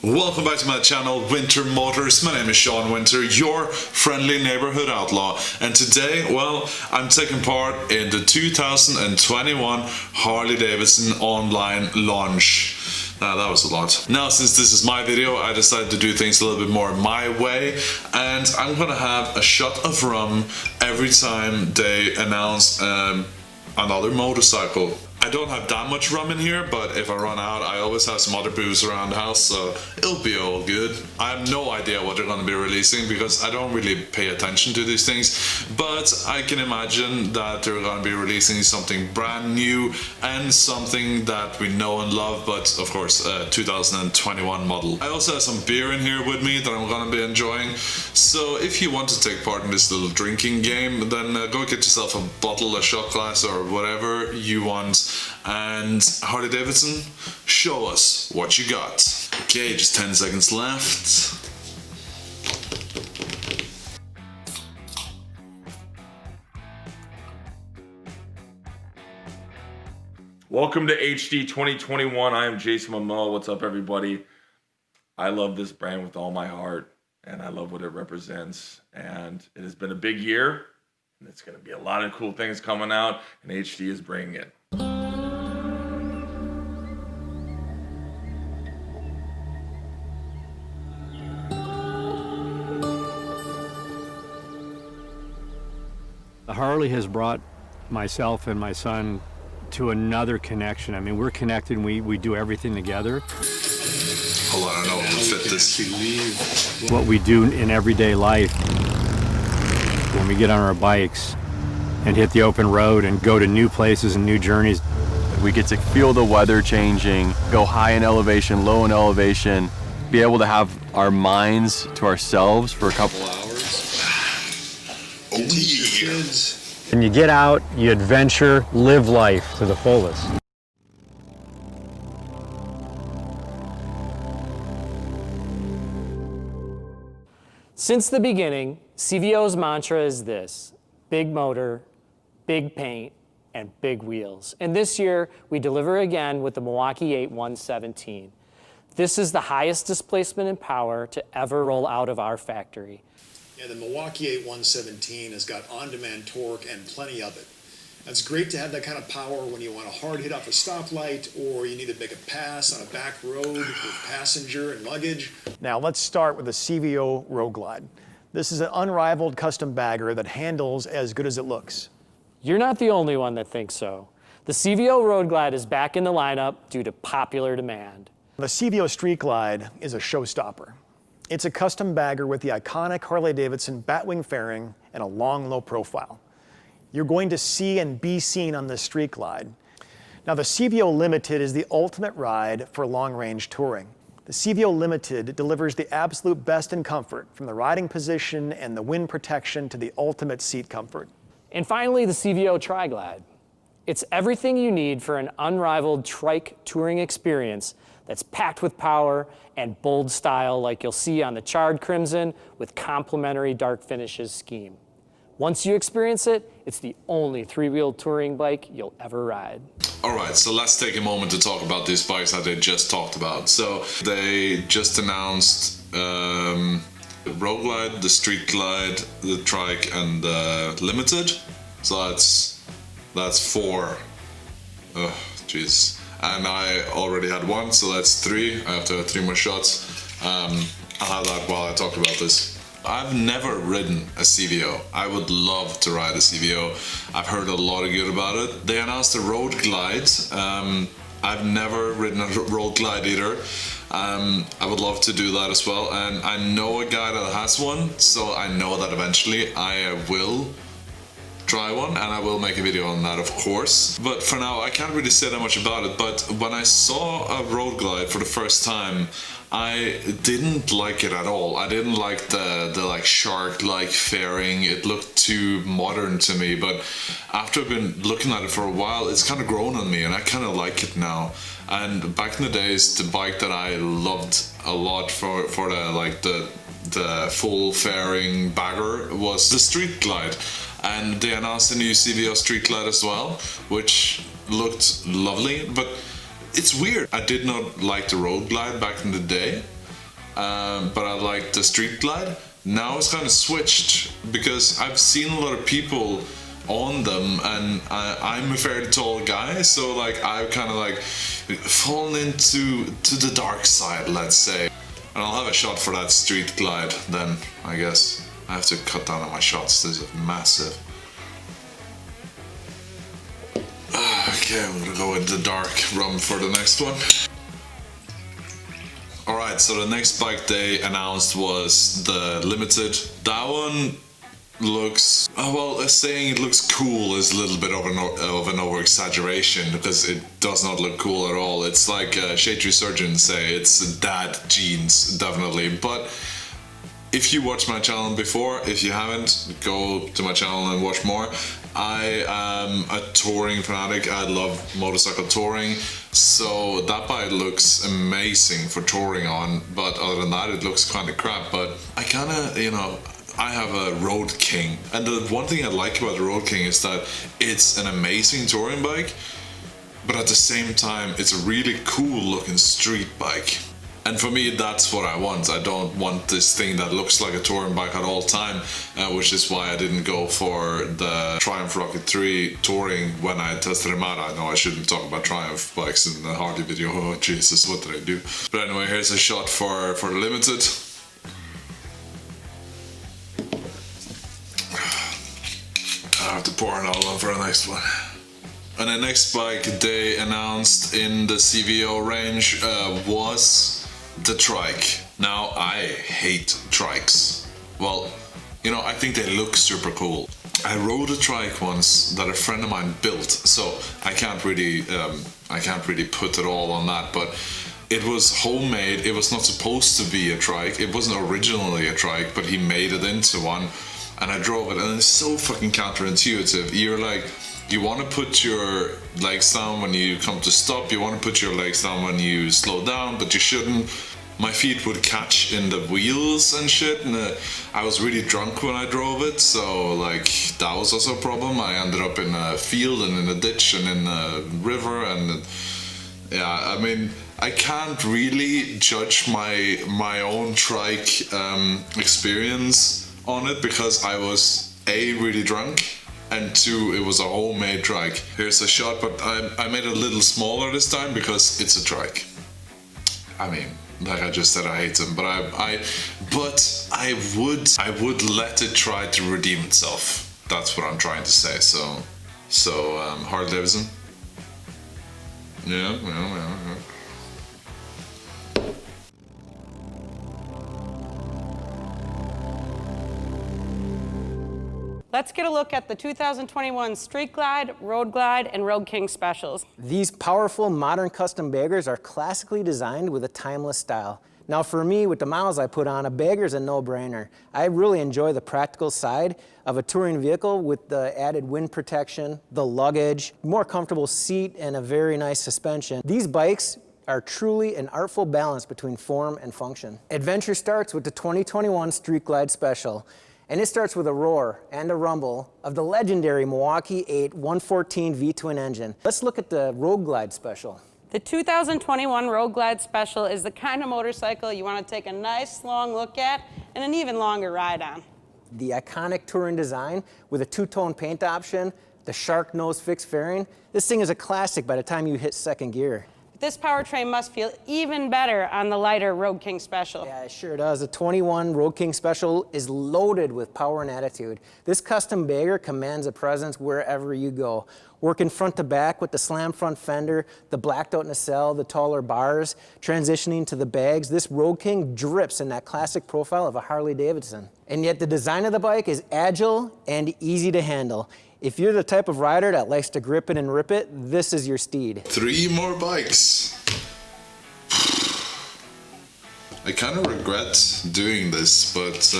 Welcome back to my channel, Winter Motors. My name is Sean Winter, your friendly neighborhood outlaw. And today, well, I'm taking part in the 2021 Harley Davidson online launch. That was a lot. Now, since this is my video, I decided to do things a little bit more my way. And I'm gonna have a shot of rum every time they announce another motorcycle. I don't have that much rum in here, but if I run out, I always have some other booze around the house, so it'll be all good. I have no idea what they're going to be releasing because I don't really pay attention to these things, but I can imagine that they're going to be releasing something brand new and something that we know and love, but of course, 2021 model. I also have some beer in here with me that I'm going to be enjoying, so if you want to take part in this little drinking game, then go get yourself a bottle, a shot glass, or whatever you want. And Harley Davidson, show us what you got. Okay, just 10 seconds left. Welcome to HD 2021. I am Jason Momoa. What's up, everybody? I love this brand with all my heart, and I love what it represents. And it has been a big year, and it's going to be a lot of cool things coming out, and HD is bringing it. Harley has brought myself and my son to another connection. I mean, we're connected and we do everything together. Hold on, I don't know if we'll fit this. What we do in everyday life, when we get on our bikes and hit the open road and go to new places and new journeys. We get to feel the weather changing, go high in elevation, low in elevation, be able to have our minds to ourselves for a couple hours. Oh yeah. And you get out, you adventure, live life to the fullest. Since the beginning, CVO's mantra is this: big motor, big paint, and big wheels. And this year, we deliver again with the Milwaukee-eight 117. This is the highest displacement and power to ever roll out of our factory. Yeah, the Milwaukee-eight 117 has got on-demand torque and plenty of it. It's great to have that kind of power when you want a hard hit off a stoplight or you need to make a pass on a back road with passenger and luggage. Now let's start with the CVO Road Glide. This is an unrivaled custom bagger that handles as good as it looks. You're not the only one that thinks so. The CVO Road Glide is back in the lineup due to popular demand. The CVO Street Glide is a showstopper. It's a custom bagger with the iconic Harley Davidson batwing fairing and a long, low profile. You're going to see and be seen on this Street Glide. Now, the CVO Limited is the ultimate ride for long-range touring. The CVO Limited delivers the absolute best in comfort, from the riding position and the wind protection to the ultimate seat comfort. And finally, the CVO Tri-Glide. It's everything you need for an unrivaled trike touring experience that's packed with power and bold style like you'll see on the Charred Crimson with complementary dark finishes scheme. Once you experience it, it's the only three-wheel touring bike you'll ever ride. Alright, so let's take a moment to talk about these bikes that they just talked about. So they just announced the Road Glide, the Street Glide, the Trike, and the Limited. So that's four. Oh, jeez. And I already had one, so that's three. I have to have three more shots. I'll have that while I talk about this. I've never ridden a CVO. I would love to ride a CVO. I've heard a lot of good about it. They announced the Road Glide. I've never ridden a Road Glide either. I would love to do that as well. And I know a guy that has one, so I know that eventually I will try one, and I will make a video on that, of course. But for now, I can't really say that much about it. But when I saw a Road Glide for the first time, I didn't like it at all. I didn't like the like shark-like fairing. It looked too modern to me. But after I've been looking at it for a while, it's kind of grown on me, and I kind of like it now. And back in the days, the bike that I loved a lot for the full fairing bagger was the Street Glide. And they announced a new CVO Street Glide as well, which looked lovely, but it's weird. I did not like the Road Glide back in the day, but I like the Street Glide. Now it's kind of switched because I've seen a lot of people on them, and I'm a fairly tall guy, so like I've kind of like fallen into the dark side, let's say. And I'll have a shot for that Street Glide then, I guess. I have to cut down on my shots, this is massive. Okay, I'm gonna go with the dark rum for the next one. Alright, so the next bike they announced was the Limited. That one looks, well, saying it looks cool is a little bit of an over-exaggeration, because it does not look cool at all. It's like Shade Tree Surgeons say, it's dad jeans, definitely. But if you watched my channel before, if you haven't, go to my channel and watch more. I am a touring fanatic, I love motorcycle touring, so that bike looks amazing for touring on, but other than that it looks kind of crap. But I kind of, you know, I have a Road King, and the one thing I like about the Road King is that it's an amazing touring bike, but at the same time it's a really cool looking street bike. And for me, that's what I want. I don't want this thing that looks like a touring bike at all time, which is why I didn't go for the Triumph Rocket 3 touring when I tested them out. I know I shouldn't talk about Triumph bikes in the Harley video. Oh Jesus, what did I do? But anyway, here's a shot for the Limited. I have to pour another one for the next one. And the next bike they announced in the CVO range was the trike. Now, I hate trikes. Well, you know, I think they look super cool. I rode a trike once that a friend of mine built, so I can't really put it all on that, but it was homemade. It was not supposed to be a trike. It wasn't originally a trike, but he made it into one, and I drove it, and it's so fucking counterintuitive. You're like, you want to put your legs down when you come to stop, you want to put your legs down when you slow down, but you shouldn't. My feet would catch in the wheels and shit, and I was really drunk when I drove it, so like that was also a problem. I ended up in a field and in a ditch and in a river, and yeah, I mean, I can't really judge my own trike experience on it, because I was A, really drunk, and 2, it was a homemade trike. Here's a shot, but I made it a little smaller this time because it's a trike. I mean, like I just said, I hate them, but I would let it try to redeem itself. That's what I'm trying to say. So Harley Davidson. Yeah. Let's get a look at the 2021 Street Glide, Road Glide, and Road King specials. These powerful modern custom baggers are classically designed with a timeless style. Now for me, with the miles I put on, a bagger's a no-brainer. I really enjoy the practical side of a touring vehicle with the added wind protection, the luggage, more comfortable seat, and a very nice suspension. These bikes are truly an artful balance between form and function. Adventure starts with the 2021 Street Glide Special. And it starts with a roar and a rumble of the legendary Milwaukee-eight 114 V-twin engine. Let's look at the Road Glide Special. The 2021 Road Glide Special is the kind of motorcycle you want to take a nice long look at and an even longer ride on. The iconic touring design with a two-tone paint option, the shark nose fixed fairing. This thing is a classic by the time you hit second gear. This powertrain must feel even better on the lighter Road King Special. Yeah, it sure does. The 21 Road King Special is loaded with power and attitude. This custom bagger commands a presence wherever you go. Working front to back with the slam front fender, the blacked out nacelle, the taller bars, transitioning to the bags, this Road King drips in that classic profile of a Harley Davidson. And yet the design of the bike is agile and easy to handle. If you're the type of rider that likes to grip it and rip it, this is your steed. 3 more bikes. I kind of regret doing this, but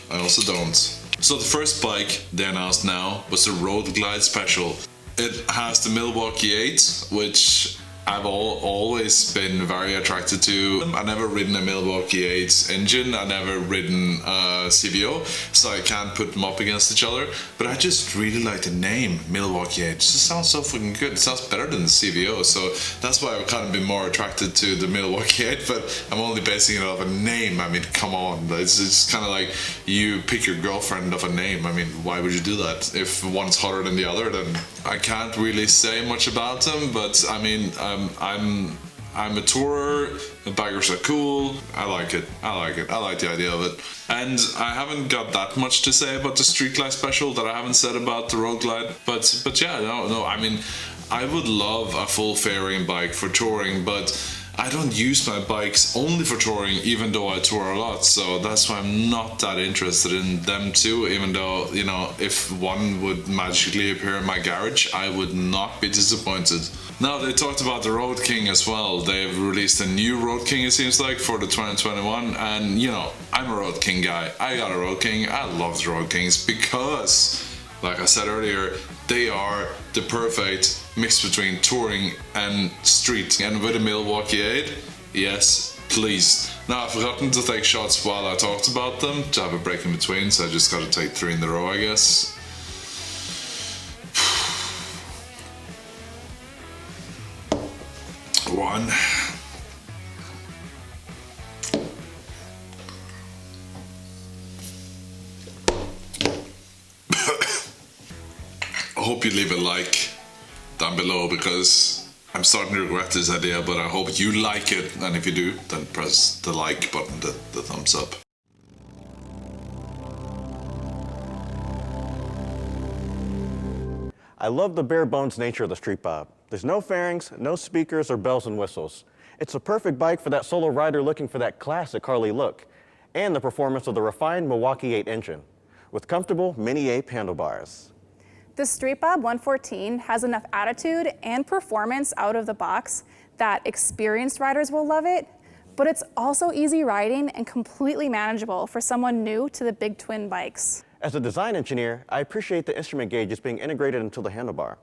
I also don't. So the first bike they announced now was the Road Glide Special. It has the Milwaukee-eight, which I've always been very attracted to them. I've never ridden a Milwaukee-eight engine. I've never ridden a CVO, so I can't put them up against each other. But I just really like the name Milwaukee-eight. It just sounds so fucking good. It sounds better than the CVO, so that's why I've kind of been more attracted to the Milwaukee-eight. But I'm only basing it off a name. I mean, come on. It's kind of like you pick your girlfriend off a name. I mean, why would you do that? If one's hotter than the other, then I can't really say much about them. But I mean, I'm a tourer, the baggers are cool, I like it, I like the idea of it. And I haven't got that much to say about the Street Glide Special that I haven't said about the Road Glide, but yeah, no, I mean, I would love a full fairing bike for touring, but I don't use my bikes only for touring, even though I tour a lot, so that's why I'm not that interested in them too, even though, you know, if one would magically appear in my garage, I would not be disappointed. Now, they talked about the Road King as well. They've released a new Road King, it seems like, for the 2021, and, you know, I'm a Road King guy. I got a Road King. I love the Road Kings because, like I said earlier, they are the perfect mix between touring and street. And with a Milwaukee-eight, yes, please. Now, I've forgotten to take shots while I talked about them, to have a break in between, so I just got to take 3 in a row, I guess. One. I hope you leave a like down below because I'm starting to regret this idea, but I hope you like it, and if you do, then press the like button, the thumbs up. I love the bare bones nature of the Street Bob. There's no fairings, no speakers or bells and whistles. It's a perfect bike for that solo rider looking for that classic Harley look, and the performance of the refined Milwaukee-eight engine, with comfortable mini ape handlebars. The Street Bob 114 has enough attitude and performance out of the box that experienced riders will love it, but it's also easy riding and completely manageable for someone new to the big twin bikes. As a design engineer, I appreciate the instrument gauges being integrated into the handlebar.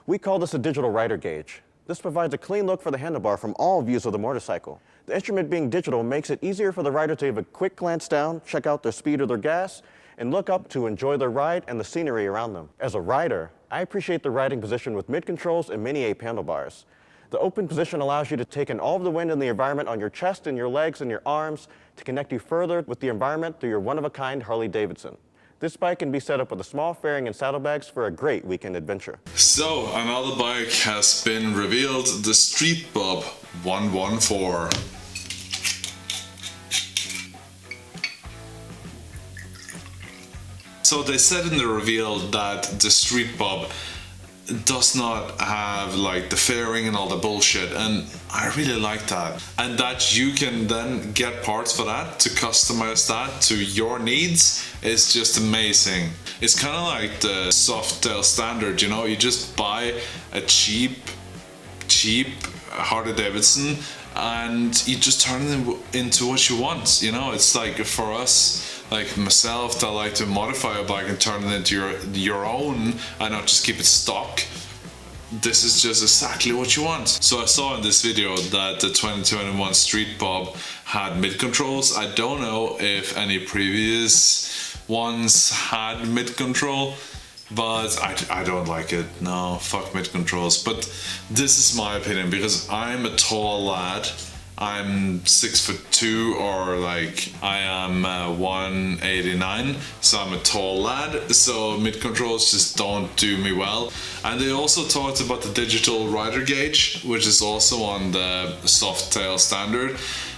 We call this a digital rider gauge. This provides a clean look for the handlebar from all views of the motorcycle. The instrument being digital makes it easier for the rider to have a quick glance down, check out their speed or their gas, and look up to enjoy their ride and the scenery around them. As a rider, I appreciate the riding position with mid-controls and mini-ape handlebars. The open position allows you to take in all of the wind in the environment on your chest and your legs and your arms to connect you further with the environment through your one-of-a-kind Harley Davidson. This bike can be set up with a small fairing and saddlebags for a great weekend adventure. So, another bike has been revealed, the Street Bob 114. So they said in the reveal that the Street Bob does not have like the fairing and all the bullshit, and I really like that. And that you can then get parts for that to customize that to your needs is just amazing. It's kind of like the Softail standard, you know, you just buy a cheap Harley Davidson and you just turn it into what you want, you know. It's like for us, like myself, that like to modify a bike and turn it into your own and not just keep it stock. This is just exactly what you want. So I saw in this video that the 2021 Street Bob had mid controls. I don't know if any previous ones had mid control, but I don't like it. No, fuck mid controls. But this is my opinion because I'm a tall lad. I'm 6'2", or like I am 189, so I'm a tall lad, so mid controls just don't do me well. And they also talked about the digital rider gauge, which is also on the Softail standard,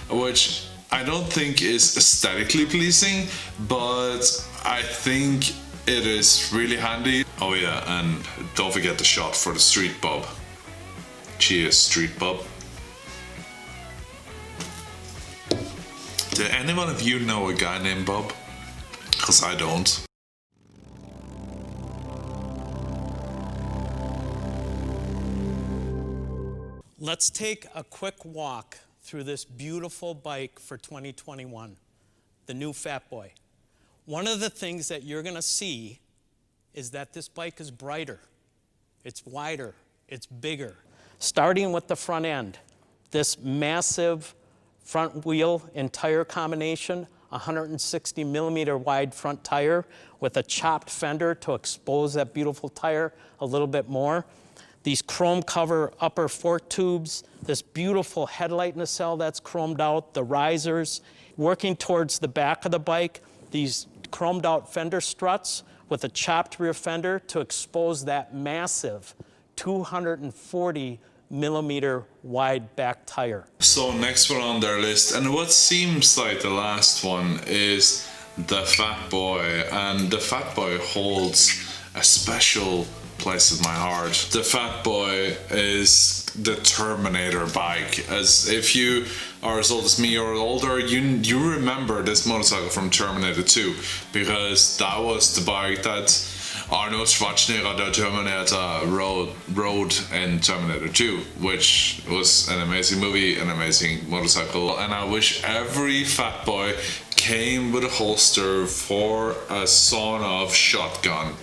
which I don't think is aesthetically pleasing, but I think it is really handy. Oh yeah, and don't forget the shot for the Street Bob. Cheers, Street Bob. Do any one of you know a guy named Bob? Because I don't. Let's take a quick walk through this beautiful bike for 2021, the new Fat Boy. One of the things that you're gonna see is that this bike is brighter, it's wider, it's bigger. Starting with the front end, this massive front wheel and tire combination, 160 millimeter wide front tire with a chopped fender to expose that beautiful tire a little bit more. These chrome cover upper fork tubes, this beautiful headlight nacelle that's chromed out, the risers. Working towards the back of the bike, these chromed out fender struts with a chopped rear fender to expose that massive 240 millimeter wide back tire. So next one on their list, and what seems like the last one, is the Fat Boy, and the Fat Boy holds a special place in my heart. The Fat Boy is the Terminator bike. As if you are as old as me or older, you remember this motorcycle from Terminator 2, because that was the bike that Arnold Schwarzenegger, the Terminator, rode in Terminator 2, which was an amazing movie, an amazing motorcycle, and I wish every Fat Boy came with a holster for a sawn-off shotgun.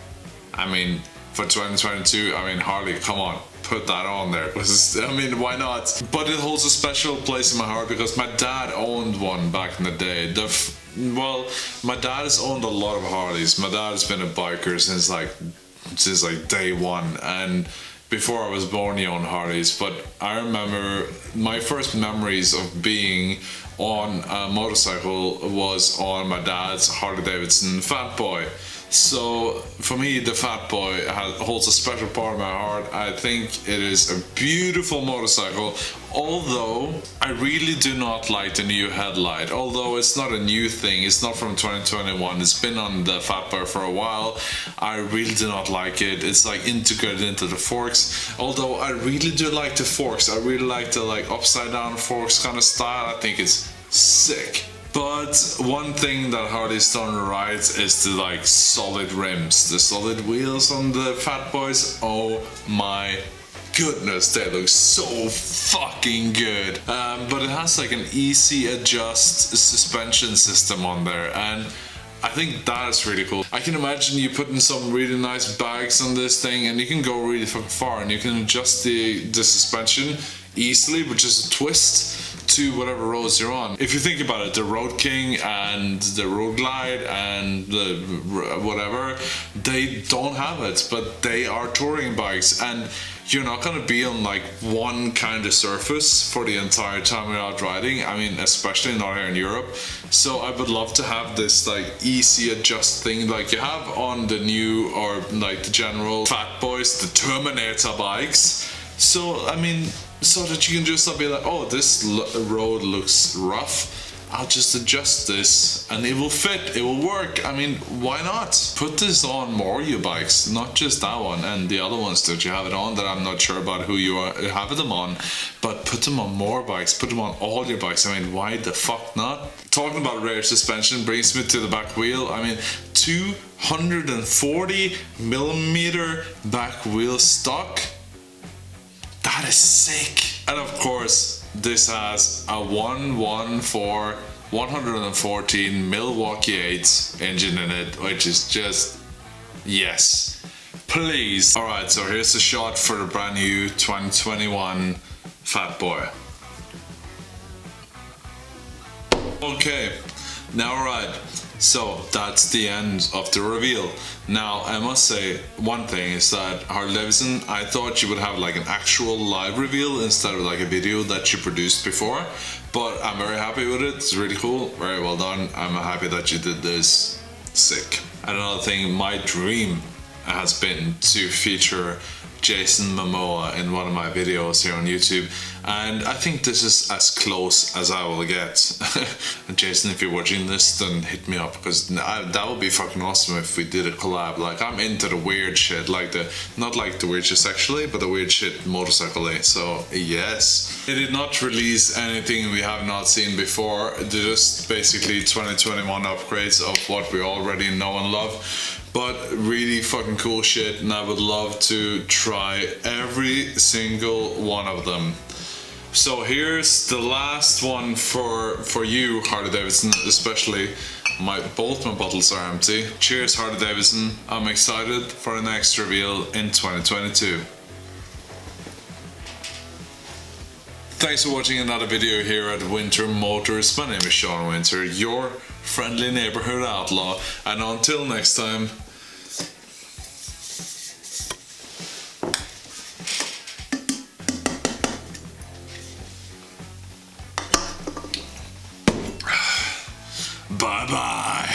I mean, for 2022, I mean, Harley, come on, put that on there. I mean, why not? But it holds a special place in my heart because my dad owned one back in the day. Well, my dad has owned a lot of Harleys. My dad has been a biker since like day one, and before I was born he owned Harleys. But I remember my first memories of being on a motorcycle was on my dad's Harley Davidson Fat Boy. So for me, the Fat Boy holds a special part of my heart. I think it is a beautiful motorcycle, although I really do not like the new headlight. Although it's not a new thing, it's not from 2021, it's been on the Fat Boy for a while. I really do not like it. It's like integrated into the forks. Although I really do like the forks. I really like the upside down forks kind of style. I think it's sick. But one thing that Harley's done right is the solid rims, the solid wheels on the Fat Boys. Oh my goodness, they look so fucking good. But it has an easy adjust suspension system on there, and I think that is really cool. I can imagine you putting some really nice bags on this thing, and you can go really fucking far, and you can adjust the suspension easily with just a twist to whatever roads you're on. If you think about it, the Road King and the Road Glide and the whatever, they don't have it, but they are touring bikes, and you're not going to be on one kind of surface for the entire time you're out riding. I mean, especially not here in Europe. So I would love to have this easy adjust thing like you have on the new or the general Fat Boys, the Terminator bikes. So I mean, so that you can just be like, oh, this road looks rough, I'll just adjust this and it will fit, it will work. I mean, why not? Put this on more your bikes, not just that one and the other ones that you have it on that I'm not sure about who you have them on, but put them on more bikes, put them on all your bikes. I mean, why the fuck not? Talking about rear suspension brings me to the back wheel. I mean, 240 millimeter back wheel stock. That is sick. And of course, this has a 114 Milwaukee-eight engine in it, which is just, yes, please. Alright, so here's a shot for the brand new 2021 Fat Boy. Okay, now alright, so that's the end of the reveal. Now I must say one thing is that Harley Davidson, I thought you would have an actual live reveal instead of a video that you produced before, but I'm very happy with it. It's really cool, very well done. I'm happy that you did this. Sick. And another thing, my dream has been to feature Jason Momoa in one of my videos here on YouTube, and I think this is as close as I will get. And Jason, if you're watching this, then hit me up, because that would be fucking awesome if we did a collab. I'm into the weird shit, not the weird shit sexually, but the weird shit motorcycle-y. So yes, they did not release anything we have not seen before. They're just basically 2021 upgrades of what we already know and love. But really fucking cool shit, and I would love to try every single one of them. So here's the last one for you, Harley Davidson, especially. Both my bottles are empty. Cheers, Harley Davidson. I'm excited for the next reveal in 2022. Thanks for watching another video here at Winter Motors. My name is Sean Winter, your friendly neighborhood outlaw, and until next time, bye-bye.